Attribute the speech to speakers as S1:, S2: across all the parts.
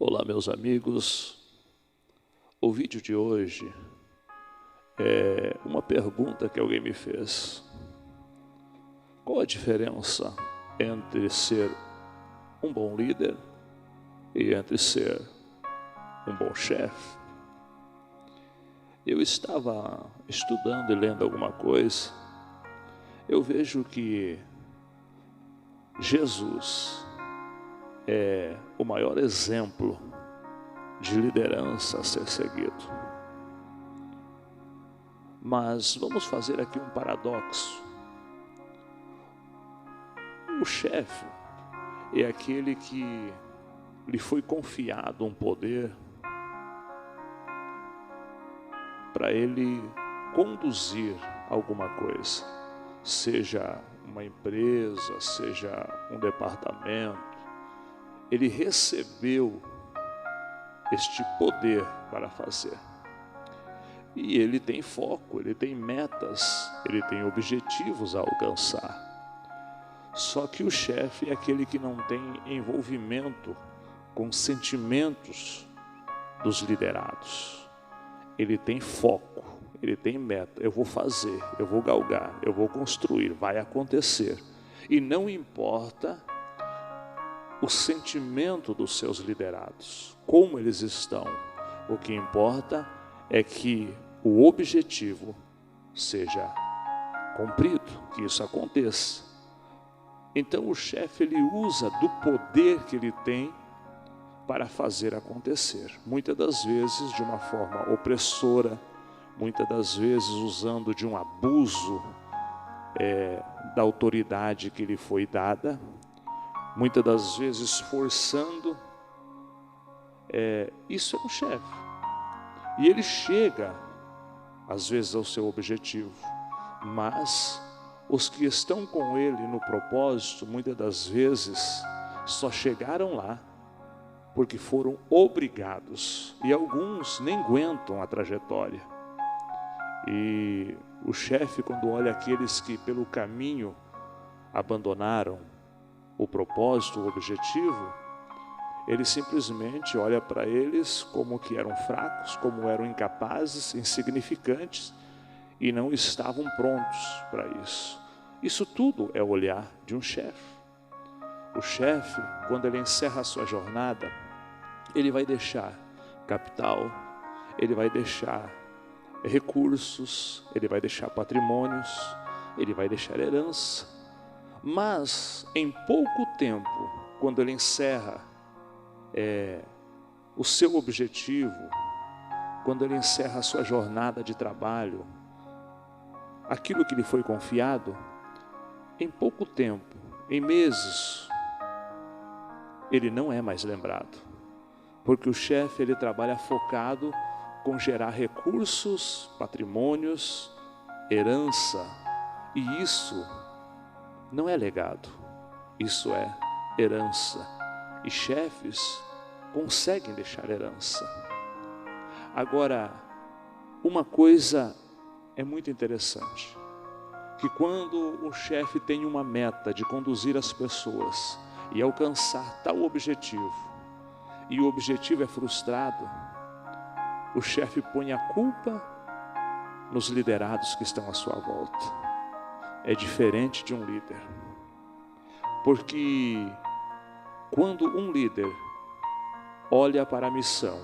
S1: Olá, meus amigos. O vídeo de hoje é uma pergunta que alguém me fez. Qual a diferença entre ser um bom líder e entre ser um bom chefe? Eu estava estudando e lendo alguma coisa. Eu vejo que Jesus é o maior exemplo de liderança a ser seguido. Mas vamos fazer aqui um paradoxo. O chefe é aquele que lhe foi confiado um poder para ele conduzir alguma coisa, seja uma empresa, seja um departamento. Ele recebeu este poder para fazer. E ele tem foco, ele tem metas, ele tem objetivos a alcançar. Só que o chefe é aquele que não tem envolvimento com sentimentos dos liderados. Ele tem foco, ele tem meta. Eu vou fazer, eu vou galgar, eu vou construir, vai acontecer. E não importa o sentimento dos seus liderados, como eles estão. O que importa é que o objetivo seja cumprido, que isso aconteça. Então o chefe, ele usa do poder que ele tem para fazer acontecer. Muitas das vezes de uma forma opressora, muitas das vezes usando de um abuso da autoridade que lhe foi dada, muitas das vezes forçando. Isso é um chefe. E ele chega, às vezes, ao seu objetivo. Mas os que estão com ele no propósito, muitas das vezes, só chegaram lá porque foram obrigados. E alguns nem aguentam a trajetória. E o chefe, quando olha aqueles que pelo caminho abandonaram o propósito, o objetivo, ele simplesmente olha para eles como que eram fracos, como eram incapazes, insignificantes e não estavam prontos para isso. Isso tudo é o olhar de um chefe. O chefe, quando ele encerra a sua jornada, ele vai deixar capital, ele vai deixar recursos, ele vai deixar patrimônios, ele vai deixar herança. Mas em pouco tempo, quando ele encerra o seu objetivo, quando ele encerra a sua jornada de trabalho, aquilo que lhe foi confiado, em pouco tempo, em meses, ele não é mais lembrado. Porque o chefe, ele trabalha focado com gerar recursos, patrimônios, herança. E isso não é legado, isso é herança. E chefes conseguem deixar herança. Agora, uma coisa é muito interessante, que quando o chefe tem uma meta de conduzir as pessoas e alcançar tal objetivo, e o objetivo é frustrado, o chefe põe a culpa nos liderados que estão à sua volta. É diferente de um líder. Porque quando um líder olha para a missão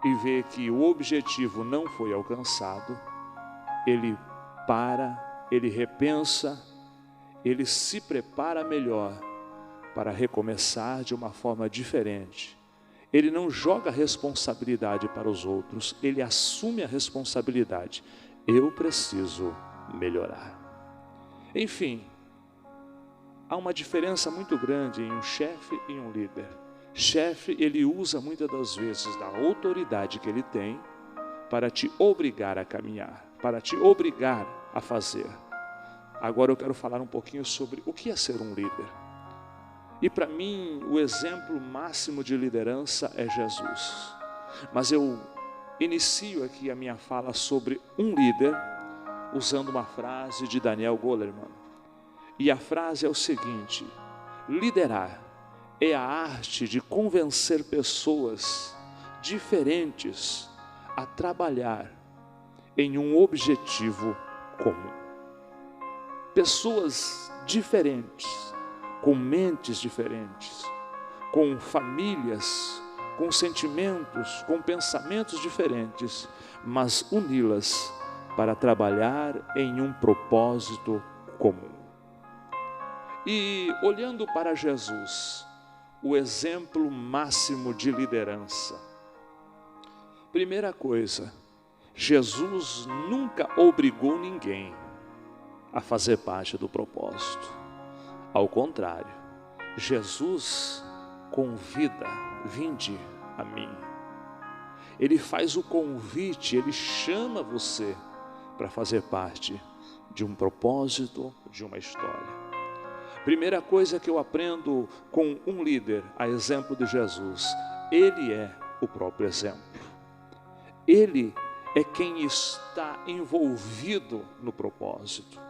S1: e vê que o objetivo não foi alcançado, ele para, ele repensa, ele se prepara melhor para recomeçar de uma forma diferente. Ele não joga a responsabilidade para os outros, ele assume a responsabilidade. Eu preciso melhorar. Enfim, há uma diferença muito grande em um chefe e um líder. Chefe, ele usa muitas das vezes da autoridade que ele tem para te obrigar a caminhar, para te obrigar a fazer. Agora eu quero falar um pouquinho sobre o que é ser um líder. E para mim, o exemplo máximo de liderança é Jesus. Mas eu inicio aqui a minha fala sobre um líder, usando uma frase de Daniel Goleman. E a frase é o seguinte: liderar é a arte de convencer pessoas diferentes a trabalhar em um objetivo comum. Pessoas diferentes, com mentes diferentes, com famílias, com sentimentos, com pensamentos diferentes, mas uni-las para trabalhar em um propósito comum. E olhando para Jesus, o exemplo máximo de liderança. Primeira coisa, Jesus nunca obrigou ninguém a fazer parte do propósito. Ao contrário, Jesus convida, vinde a mim. Ele faz o convite, ele chama você para fazer parte de um propósito, de uma história. Primeira coisa que eu aprendo com um líder, a exemplo de Jesus, ele é o próprio exemplo. Ele é quem está envolvido no propósito.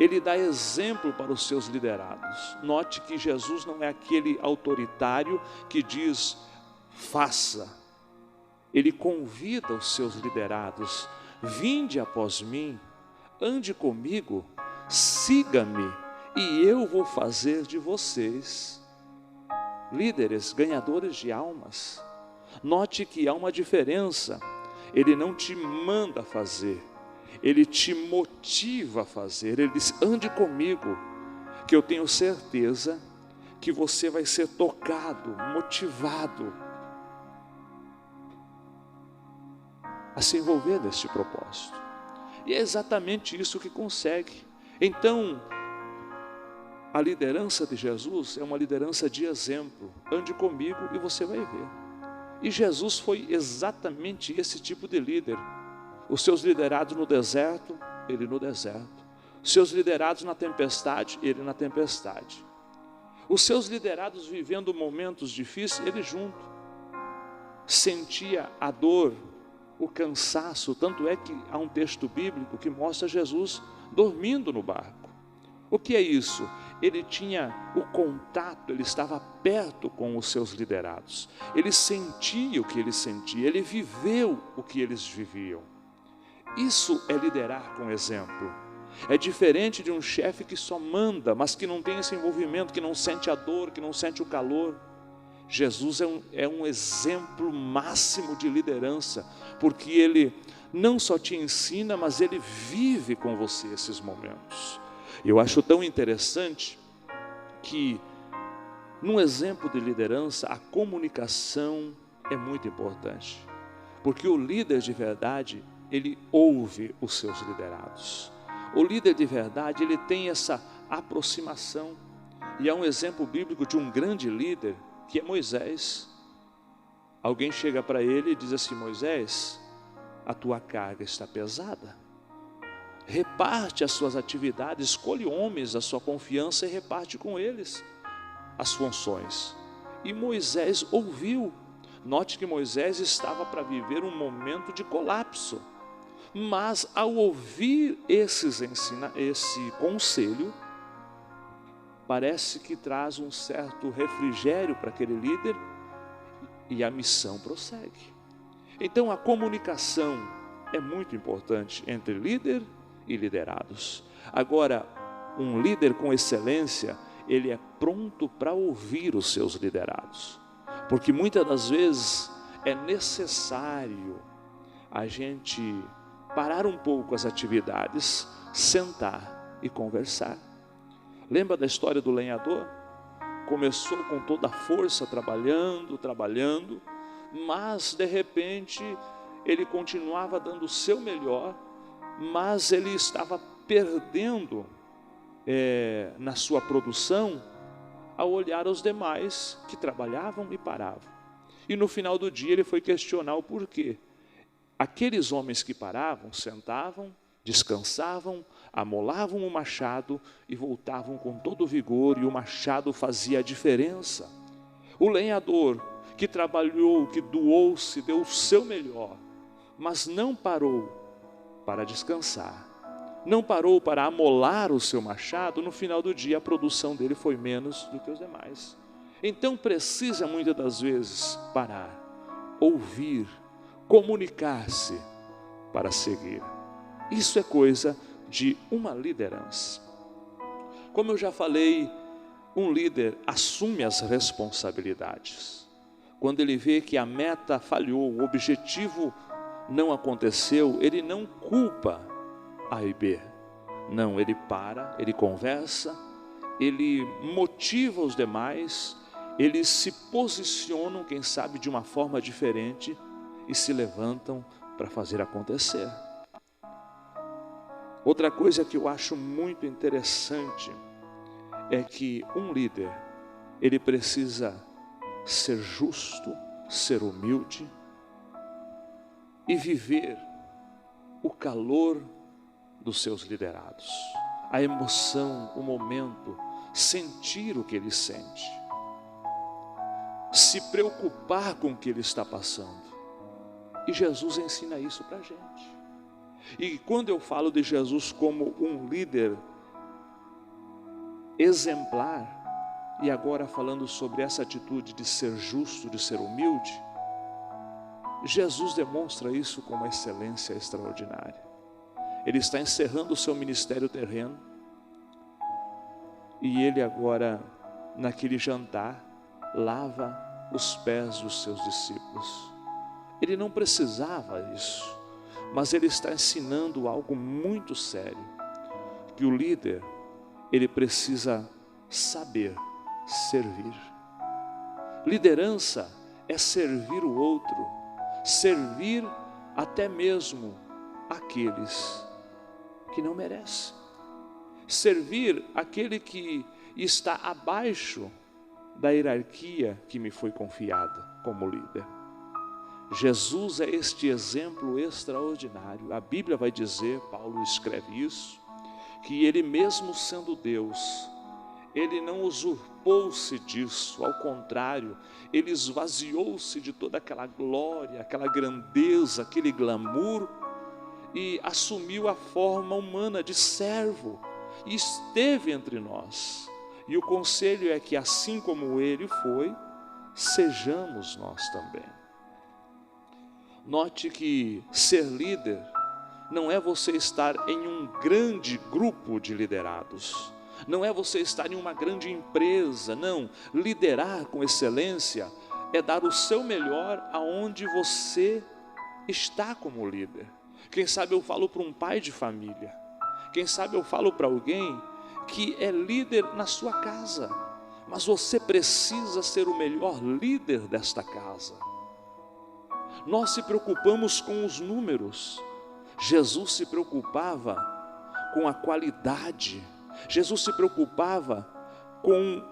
S1: Ele dá exemplo para os seus liderados. Note que Jesus não é aquele autoritário que diz, faça. Ele convida os seus liderados, vinde após mim, ande comigo, siga-me, e eu vou fazer de vocês líderes, ganhadores de almas. Note que há uma diferença. Ele não te manda fazer, ele te motiva a fazer. Ele diz, ande comigo, que eu tenho certeza que você vai ser tocado, motivado a se envolver neste propósito. E é exatamente isso que consegue. Então, a liderança de Jesus é uma liderança de exemplo. Ande comigo e você vai ver. E Jesus foi exatamente esse tipo de líder. Os seus liderados no deserto, ele no deserto. Os seus liderados na tempestade, ele na tempestade. Os seus liderados vivendo momentos difíceis, ele junto. Sentia a dor, o cansaço, tanto é que há um texto bíblico que mostra Jesus dormindo no barco. O que é isso? Ele tinha o contato, ele estava perto com os seus liderados. Ele sentia o que ele sentia, ele viveu o que eles viviam. Isso é liderar com exemplo. É diferente de um chefe que só manda, mas que não tem esse envolvimento, que não sente a dor, que não sente o calor. Jesus é um exemplo máximo de liderança, porque ele não só te ensina, mas ele vive com você esses momentos. Eu acho tão interessante que, num exemplo de liderança, a comunicação é muito importante. Porque o líder de verdade, ele ouve os seus liderados. O líder de verdade, ele tem essa aproximação. E há um exemplo bíblico de um grande líder, que é Moisés. Alguém chega para ele e diz assim, Moisés, a tua carga está pesada. Reparte as suas atividades, escolhe homens da sua confiança e reparte com eles as funções. E Moisés ouviu. Note que Moisés estava para viver um momento de colapso. Mas ao ouvir esse conselho, parece que traz um certo refrigério para aquele líder e a missão prossegue. Então a comunicação é muito importante entre líder e liderados. Agora, um líder com excelência, ele é pronto para ouvir os seus liderados, porque muitas das vezes é necessário a gente parar um pouco as atividades, sentar e conversar. Lembra da história do lenhador? Começou com toda a força trabalhando, mas de repente ele continuava dando o seu melhor, mas ele estava perdendo na sua produção ao olhar os demais que trabalhavam e paravam. E no final do dia ele foi questionar o porquê. Aqueles homens que paravam, sentavam, descansavam, amolavam o machado e voltavam com todo o vigor, e o machado fazia a diferença. O lenhador que trabalhou, que doou-se, deu o seu melhor, mas não parou para descansar, não parou para amolar o seu machado, no final do dia a produção dele foi menos do que os demais. Então precisa muitas das vezes parar, ouvir, comunicar-se para seguir. Isso é coisa de uma liderança. Como eu já falei, um líder assume as responsabilidades. Quando ele vê que a meta falhou, o objetivo não aconteceu, ele não culpa A e B. Não, ele para, ele conversa, ele motiva os demais, eles se posicionam, quem sabe, de uma forma diferente e se levantam para fazer acontecer. Outra coisa que eu acho muito interessante é que um líder, ele precisa ser justo, ser humilde e viver o calor dos seus liderados, a emoção, o momento, sentir o que ele sente, se preocupar com o que ele está passando. E Jesus ensina isso para a gente. E quando eu falo de Jesus como um líder exemplar, e agora falando sobre essa atitude de ser justo, de ser humilde, Jesus demonstra isso com uma excelência extraordinária. Ele está encerrando o seu ministério terreno, e ele agora, naquele jantar, lava os pés dos seus discípulos. Ele não precisava disso, mas ele está ensinando algo muito sério, que o líder, ele precisa saber servir. Liderança é servir o outro, servir até mesmo aqueles que não merecem, servir aquele que está abaixo da hierarquia que me foi confiada como líder. Jesus é este exemplo extraordinário. A Bíblia vai dizer, Paulo escreve isso, que ele mesmo sendo Deus, ele não usurpou-se disso, ao contrário, ele esvaziou-se de toda aquela glória, aquela grandeza, aquele glamour, e assumiu a forma humana de servo, e esteve entre nós. E o conselho é que assim como ele foi, sejamos nós também. Note que ser líder não é você estar em um grande grupo de liderados, não é você estar em uma grande empresa, não. Liderar com excelência é dar o seu melhor aonde você está como líder. Quem sabe eu falo para um pai de família, quem sabe eu falo para alguém que é líder na sua casa, mas você precisa ser o melhor líder desta casa. Nós se preocupamos com os números, Jesus se preocupava com a qualidade, Jesus se preocupava com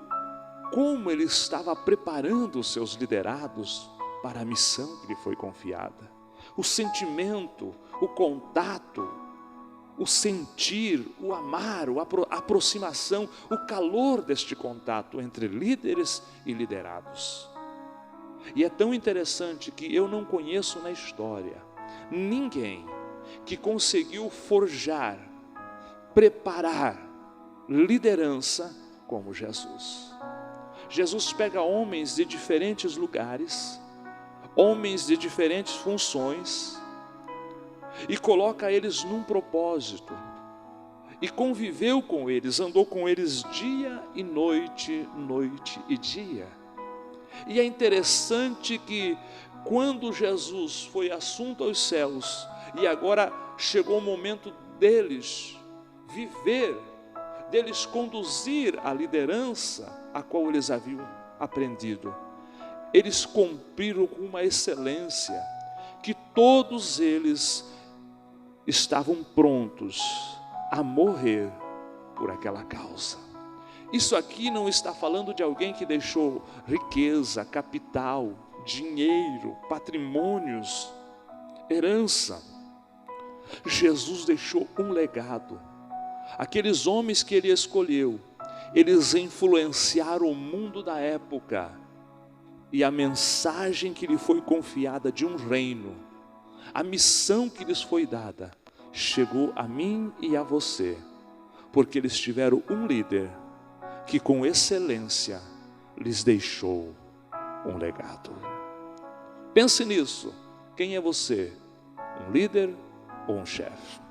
S1: como ele estava preparando os seus liderados para a missão que lhe foi confiada. O sentimento, o contato, o sentir, o amar, a aproximação, o calor deste contato entre líderes e liderados. E é tão interessante que eu não conheço na história ninguém que conseguiu forjar, preparar liderança como Jesus. Jesus pega homens de diferentes lugares, homens de diferentes funções, e coloca eles num propósito, e conviveu com eles, andou com eles dia e noite, noite e dia. E é interessante que quando Jesus foi assunto aos céus, e agora chegou o momento deles viver, deles conduzir a liderança a qual eles haviam aprendido, eles cumpriram com uma excelência, que todos eles estavam prontos a morrer por aquela causa. Isso aqui não está falando de alguém que deixou riqueza, capital, dinheiro, patrimônios, herança. Jesus deixou um legado. Aqueles homens que ele escolheu, eles influenciaram o mundo da época, e a mensagem que lhe foi confiada de um reino, a missão que lhes foi dada, chegou a mim e a você, porque eles tiveram um líder que com excelência lhes deixou um legado. Pense nisso. Quem é você? Um líder ou um chefe?